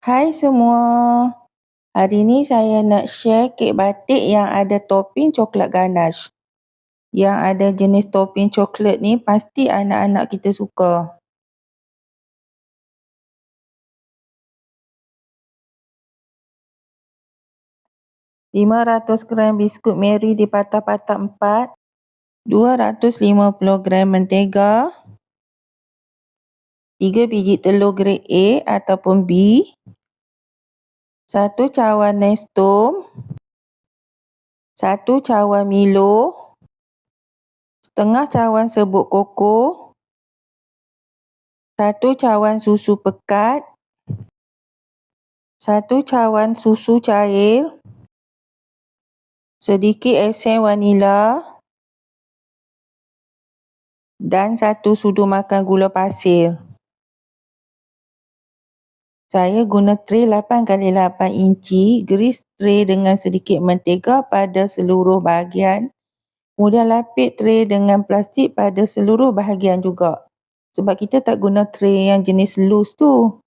Hai semua, hari ni saya nak share kek batik yang ada topping coklat ganache. Yang ada jenis topping coklat ni pasti anak-anak kita suka. ...500 gram biskut Mary dipatah-patah 4, 250 gram mentega, 3 biji telur grade A ataupun B, 1 cawan Nestum, 1 cawan Milo, setengah cawan serbuk koko, 1 cawan susu pekat, 1 cawan susu cair, sedikit esen vanila dan 1 sudu makan gula pasir. Saya guna tray 8x8 inci, grease tray dengan sedikit mentega pada seluruh bahagian. Kemudian lapik tray dengan plastik pada seluruh bahagian juga. Sebab kita tak guna tray yang jenis loose tu.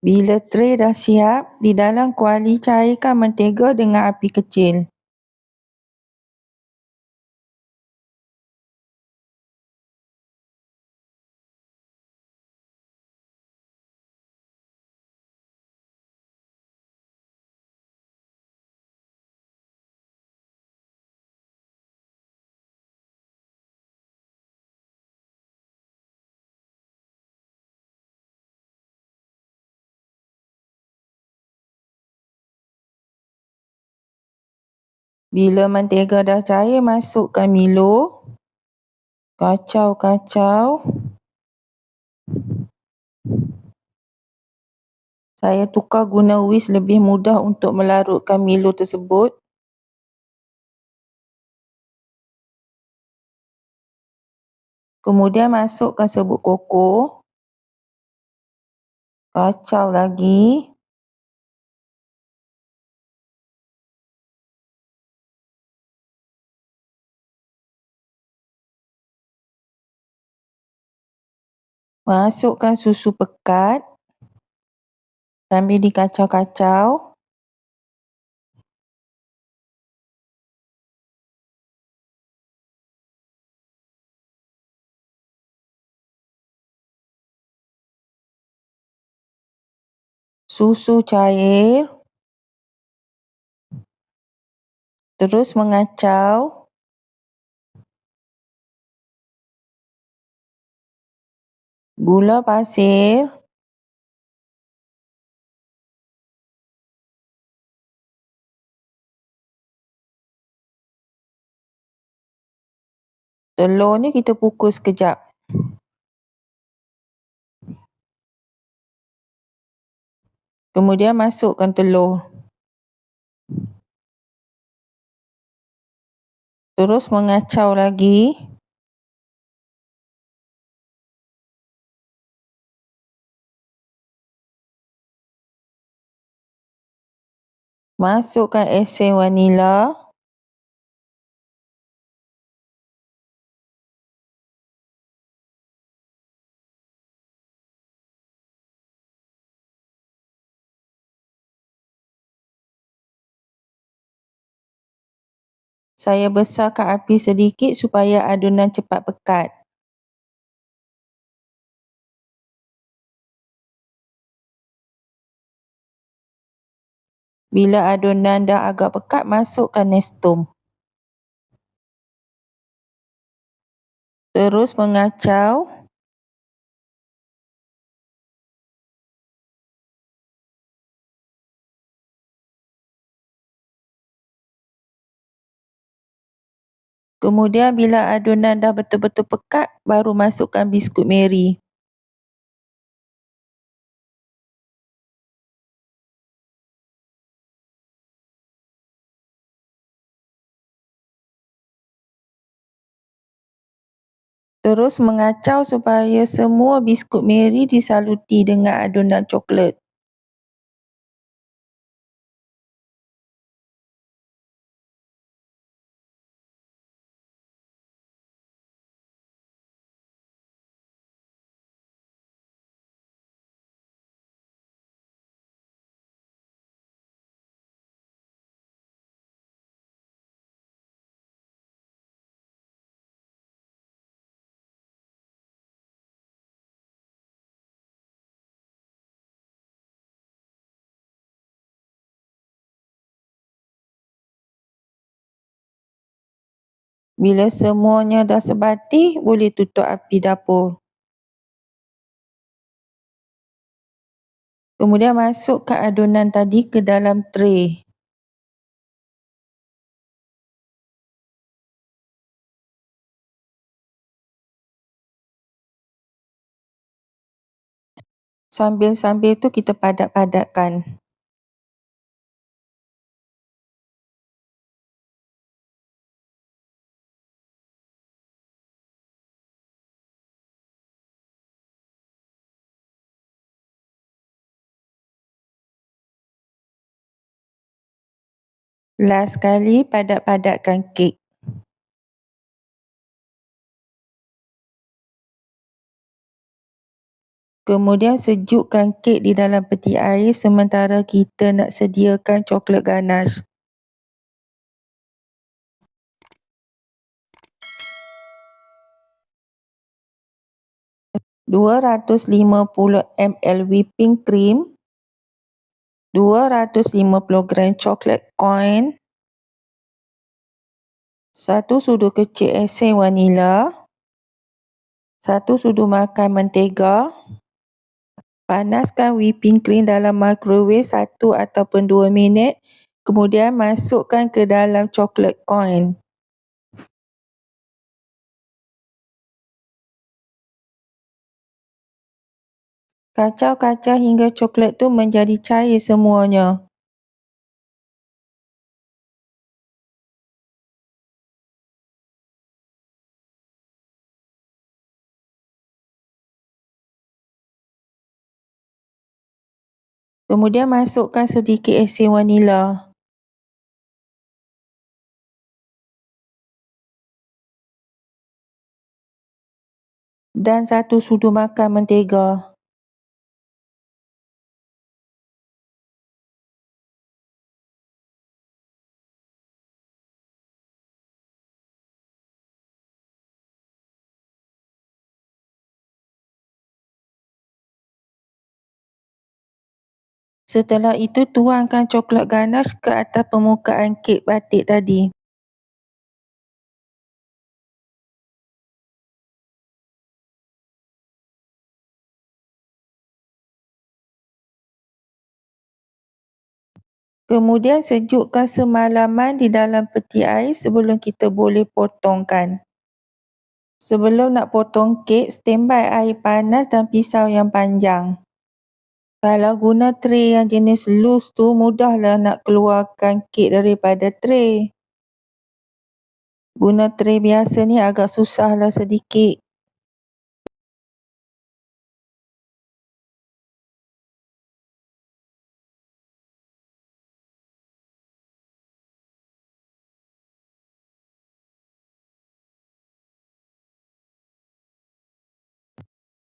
Bila tray dah siap, di dalam kuali cairkan mentega dengan api kecil. Bila mentega dah cair, masukkan Milo. Kacau-kacau. Saya tukar guna whisk lebih mudah untuk melarutkan Milo tersebut. Kemudian masukkan serbuk koko. Kacau lagi. Masukkan susu pekat sambil dikacau-kacau. Susu cair. Terus mengacau. Gula pasir. Telur ni kita pukul sekejap. Kemudian masukkan telur. Terus mengacau lagi. Masukkan esen vanila. Saya besarkan api sedikit supaya adunan cepat pekat. Bila adunan dah agak pekat, masukkan Nestum. Terus mengacau. Kemudian bila adunan dah betul-betul pekat, baru masukkan biskut Mary. Terus mengacau supaya semua biskut Mary disaluti dengan adunan coklat. Bila semuanya dah sebati, boleh tutup api dapur. Kemudian masukkan adunan tadi ke dalam tray. Sambil-sambil tu kita padat-padatkan. Last sekali, padat-padatkan kek. Kemudian sejukkan kek di dalam peti air sementara kita nak sediakan coklat ganache. ...250 ml whipping cream, 250 gram coklat coin, 1 sudu kecil esen vanila, 1 sudu makan mentega. Panaskan whipping cream dalam microwave 1 ataupun 2 minit. Kemudian masukkan ke dalam coklat coin. Kacau-kacau hingga coklat tu menjadi cair semuanya. Kemudian masukkan sedikit esen vanila. Dan 1 sudu makan mentega. Setelah itu tuangkan coklat ganache ke atas permukaan kek batik tadi. Kemudian sejukkan semalaman di dalam peti air sebelum kita boleh potongkan. Sebelum nak potong kek, standby air panas dan pisau yang panjang. Kalau guna tray yang jenis loose tu, mudahlah nak keluarkan kek daripada tray. Guna tray biasa ni agak susahlah sedikit.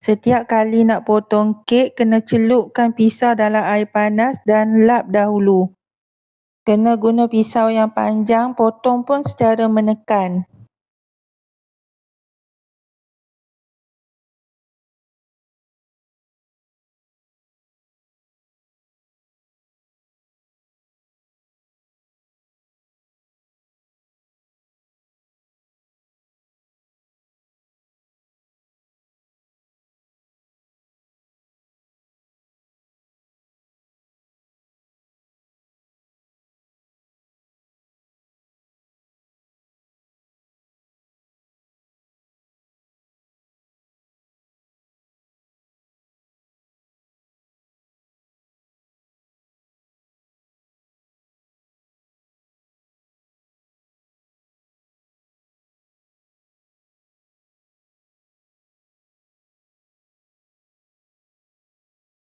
Setiap kali nak potong kek, kena celupkan pisau dalam air panas dan lap dahulu. Kena guna pisau yang panjang, potong pun secara menekan.